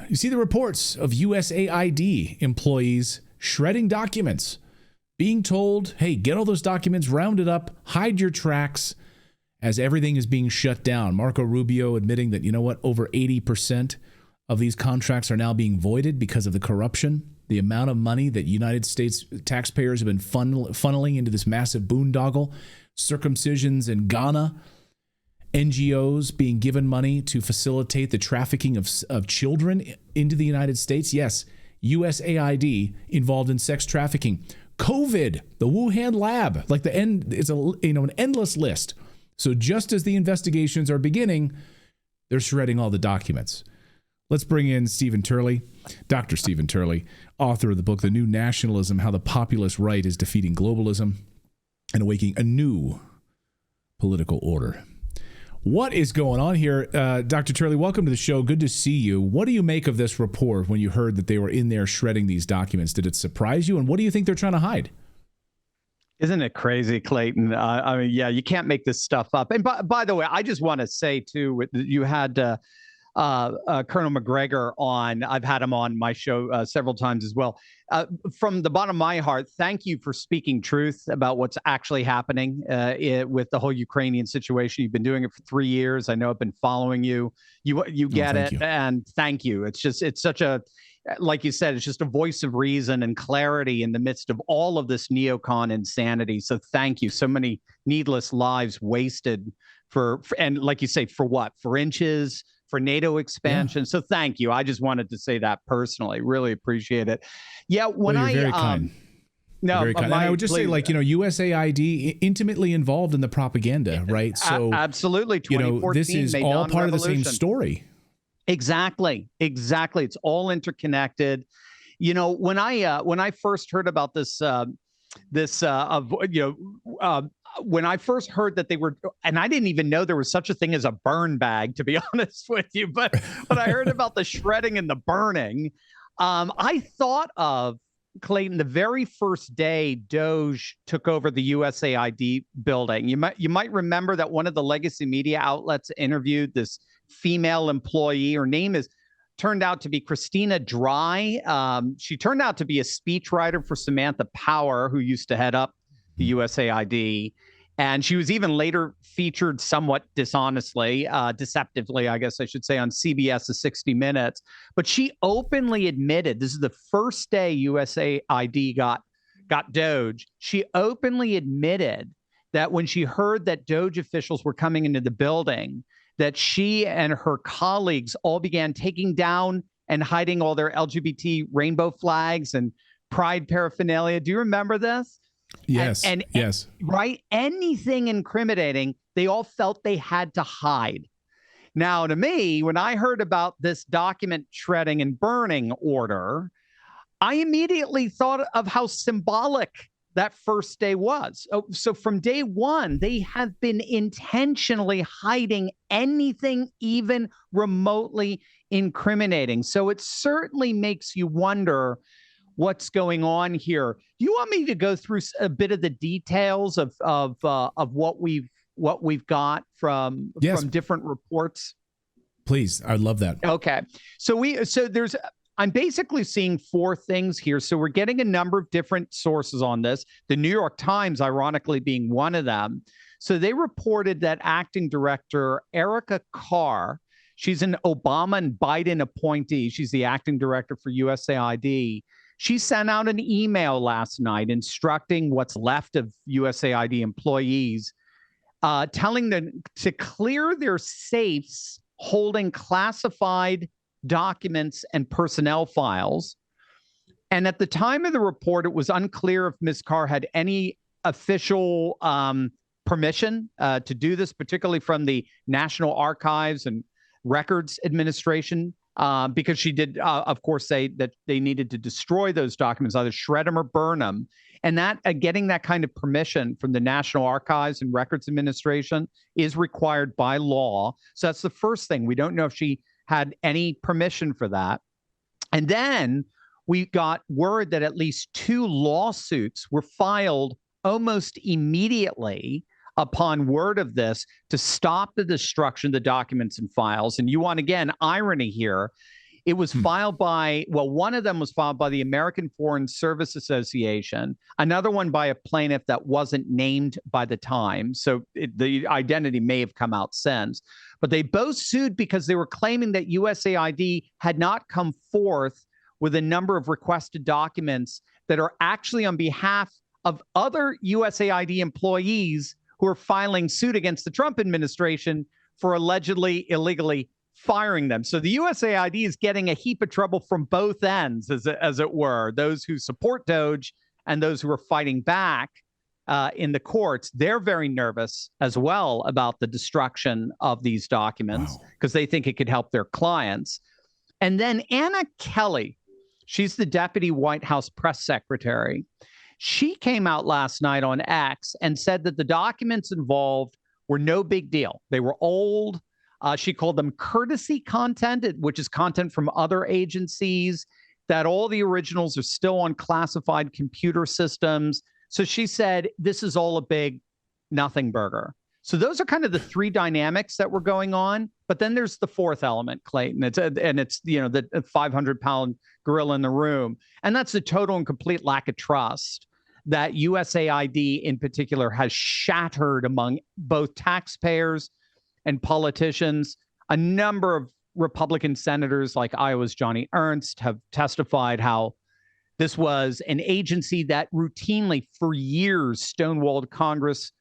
You see the reports of USAID employees shredding documents, being told, hey, get all those documents rounded up, hide your tracks, as everything is being shut down. Marco Rubio admitting that, you know what, over 80% of these contracts are now being voided because of the corruption. The amount of money that United States taxpayers have been funneling into this massive boondoggle, circumcisions in Ghana, NGOs being given money to facilitate the trafficking of children into the United States. Yes, USAID involved in sex trafficking. COVID, the Wuhan lab, like it's an endless list. So just as the investigations are beginning, they're shredding all the documents. Let's bring in Stephen Turley, Dr. Stephen Turley, author of the book, The New Nationalism, How the Populist Right is Defeating Globalism and Awakening a New Political Order. What is going on here? Dr. Turley, welcome to the show. Good to see you. What do you make of this report when you heard that they were in there shredding these documents? Did it surprise you? And what do you think they're trying to hide? Isn't it crazy, Clayton? I mean, yeah, you can't make this stuff up. And by the way, I just want to say, too, you had Colonel McGregor on. I've had him on my show several times as well. From the bottom of my heart, thank you for speaking truth about what's actually happening with the whole Ukrainian situation. You've been doing it for 3 years. I know I've been following you. You get it. And thank you. It's such a, like you said, it's just a voice of reason and clarity in the midst of all of this neocon insanity. So thank you. So many needless lives wasted for and like you say, for what? For inches, for NATO expansion. Yeah. So thank you. I just wanted to say that personally. Really appreciate it. Yeah. When you're very kind. No, very kind. And I would just say, like, USAID intimately involved in the propaganda, right? So absolutely. 2014, this is all part of the same story. Exactly. It's all interconnected. When I first heard about when I first heard that they were, and I didn't even know there was such a thing as a burn bag, to be honest with you, but when I heard about the shredding and the burning, I thought of, Clayton, the very first day Doge took over the USAID building. You might remember that one of the legacy media outlets interviewed this female employee. Her name turned out to be Christina Dry. She turned out to be a speechwriter for Samantha Power, who used to head up the USAID. And she was even later featured somewhat deceptively, I guess I should say, on CBS's 60 Minutes. But she openly admitted, this is the first day USAID got Doge, she openly admitted that when she heard that Doge officials were coming into the building, that she and her colleagues all began taking down and hiding all their LGBT rainbow flags and pride paraphernalia. Do you remember this? Yes. Yes. Right. Anything incriminating, they all felt they had to hide. Now, to me, when I heard about this document shredding and burning order, I immediately thought of how symbolic that first day was. So from day one, they have been intentionally hiding anything even remotely incriminating. So it certainly makes you wonder what's going on here. Do you want me to go through a bit of the details of what we've got from different reports? Please, I'd love that. Okay. I'm basically seeing four things here. So we're getting a number of different sources on this. The New York Times, ironically, being one of them. So they reported that acting director Erica Carr, she's an Obama and Biden appointee. She's the acting director for USAID. She sent out an email last night instructing what's left of USAID employees, telling them to clear their safes holding classified documents and personnel files. And at the time of the report, it was unclear if Ms. Carr had any official permission to do this, particularly from the National Archives and Records Administration, because she did, of course, say that they needed to destroy those documents, either shred them or burn them. And that getting that kind of permission from the National Archives and Records Administration is required by law. So that's the first thing. We don't know if she had any permission for that. And then we got word that at least 2 lawsuits were filed almost immediately upon word of this to stop the destruction of the documents and files. And you want, again, irony here. It was filed by, well, one of them was filed by the American Foreign Service Association, another one by a plaintiff that wasn't named by the time. So the identity may have come out since. But they both sued because they were claiming that USAID had not come forth with a number of requested documents that are actually on behalf of other USAID employees who are filing suit against the Trump administration for allegedly illegally firing them. So the USAID is getting a heap of trouble from both ends, as it were. Those who support Doge and those who are fighting back in the courts, they're very nervous as well about the destruction of these documents because they think it could help their clients. And then Anna Kelly, she's the deputy White House press secretary. She came out last night on X and said that the documents involved were no big deal. They were old. She called them courtesy content, which is content from other agencies, that all the originals are still on classified computer systems. So she said, this is all a big nothing burger. So those are kind of the three dynamics that were going on. But then there's the fourth element, Clayton. It's the 500-pound gorilla in the room. And that's the total and complete lack of trust that USAID in particular has shattered among both taxpayers and politicians. A number of Republican senators like Iowa's Johnny Ernst have testified how this was an agency that routinely for years stonewalled Congress,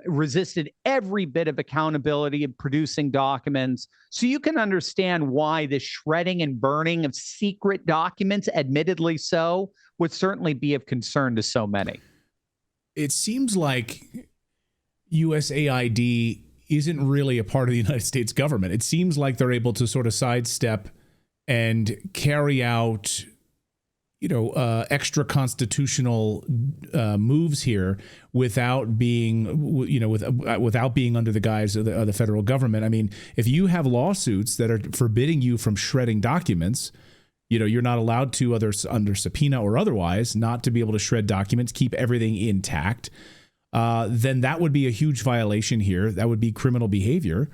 resisted every bit of accountability in producing documents. So you can understand why the shredding and burning of secret documents, admittedly so, would certainly be of concern to so many. It seems like USAID isn't really a part of the United States government. It seems like they're able to sort of sidestep and carry out, extra constitutional moves here without being, without being under the guise of the federal government. I mean, if you have lawsuits that are forbidding you from shredding documents, you're not allowed to, under subpoena or otherwise, not to be able to shred documents, keep everything intact. Then that would be a huge violation here. That would be criminal behavior.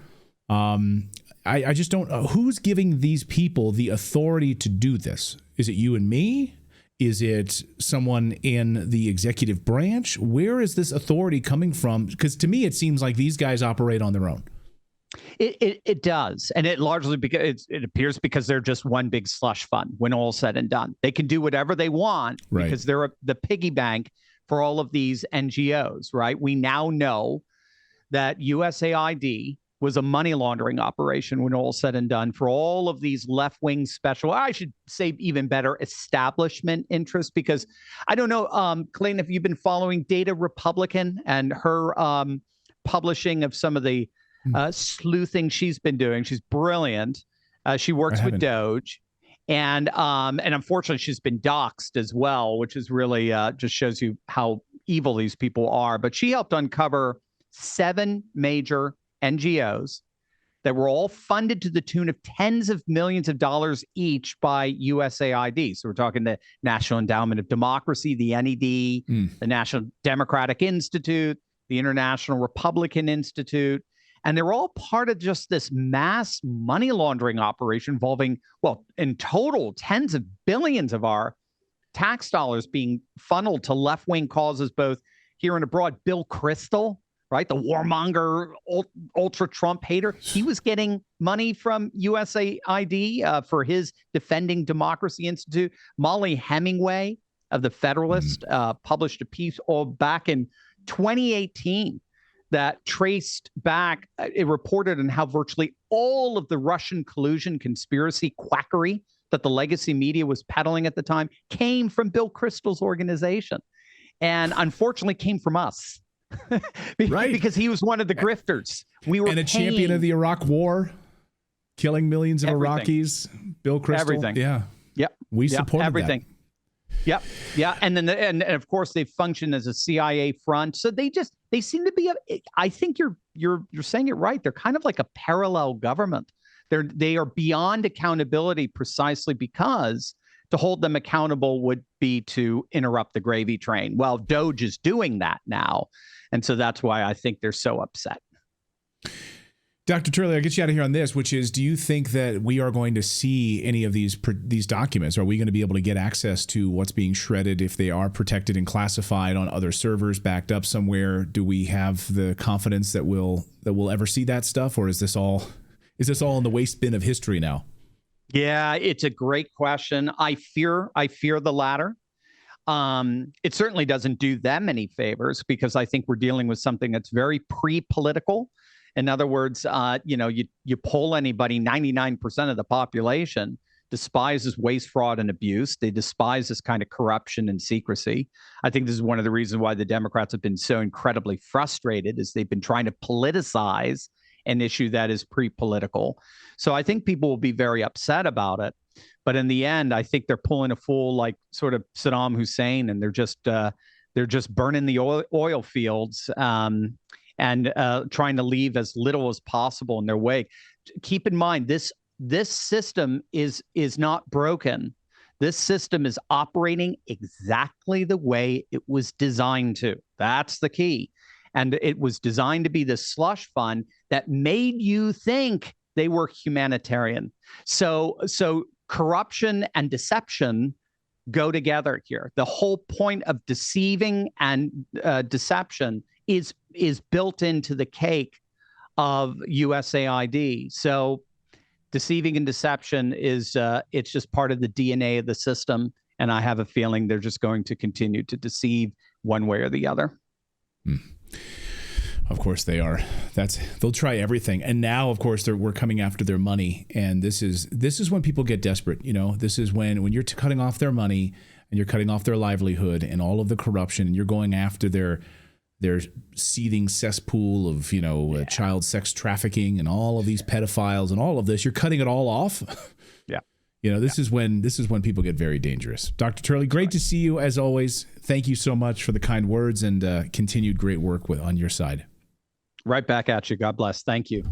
I just don't know who's giving these people the authority to do this. Is it you and me? Is it someone in the executive branch? Where is this authority coming from? Because to me, it seems like these guys operate on their own. It does. And it largely because it appears because they're just one big slush fund when all's said and done. They can do whatever they want because they're the piggy bank for all of these NGOs, right? We now know that USAID was a money laundering operation when all said and done for all of these left-wing I should say even better, establishment interests, because I don't know, Clayton, if you've been following Data Republican and her publishing of some of the sleuthing she's been doing. She's brilliant. She works with Doge. And unfortunately, she's been doxxed as well, which is really just shows you how evil these people are. But she helped uncover 7 major NGOs that were all funded to the tune of tens of millions of dollars each by USAID. So we're talking the National Endowment of Democracy, the NED, the National Democratic Institute, the International Republican Institute. And they're all part of just this mass money laundering operation involving, well, in total, tens of billions of our tax dollars being funneled to left-wing causes, both here and abroad. Bill Kristol, right, the warmonger, ultra-Trump hater, he was getting money from USAID for his Defending Democracy Institute. Molly Hemingway of The Federalist published a piece all back in 2018 that traced back, it reported on how virtually all of the Russian collusion conspiracy quackery that the legacy media was peddling at the time came from Bill Kristol's organization, and unfortunately came from us. Because he was one of the grifters. We were champion of the Iraq War, killing millions of Iraqis. Bill Kristol. Everything. Yeah. Yep. We supported everything. That. Yep. Yeah. And then and of course they function as a CIA front. So they seem to be I think you're saying it right. They're kind of like a parallel government. They are beyond accountability precisely because to hold them accountable would be to interrupt the gravy train. Well, Doge is doing that now. And so that's why I think they're so upset. Dr. Turley, I'll get you out of here on this, which is, do you think that we are going to see any of these documents? Are we going to be able to get access to what's being shredded if they are protected and classified on other servers backed up somewhere? Do we have the confidence that we'll ever see that stuff, or is this all in the waste bin of history now? Yeah, it's a great question. I fear the latter. It certainly doesn't do them any favors, because I think we're dealing with something that's very pre-political. In other words, you poll anybody, 99% of the population despises waste, fraud, and abuse. They despise this kind of corruption and secrecy. I think this is one of the reasons why the Democrats have been so incredibly frustrated, is they've been trying to politicize an issue that is pre-political. So I think people will be very upset about it. But in the end, I think they're pulling a fool like sort of Saddam Hussein, and they're just burning the oil fields. And trying to leave as little as possible in their wake. Keep in mind, this system is not broken. This system is operating exactly the way it was designed to. That's the key. And it was designed to be the slush fund that made you think they were humanitarian. So corruption and deception go together here. The whole point of deceiving and deception is built into the cake of USAID. So deceiving and deception is it's just part of the DNA of the system. And I have a feeling they're just going to continue to deceive one way or the other. Of course they are. They'll try everything. And now, of course, we're coming after their money. And this is when people get desperate. This is when you're cutting off their money and you're cutting off their livelihood and all of the corruption, and you're going after their seething cesspool of, child sex trafficking and all of these pedophiles and all of this. You're cutting it all off. Yeah. This is when people get very dangerous. Dr. Turley, great to see you as always. Thank you so much for the kind words and continued great work on your side. Right back at you. God bless. Thank you.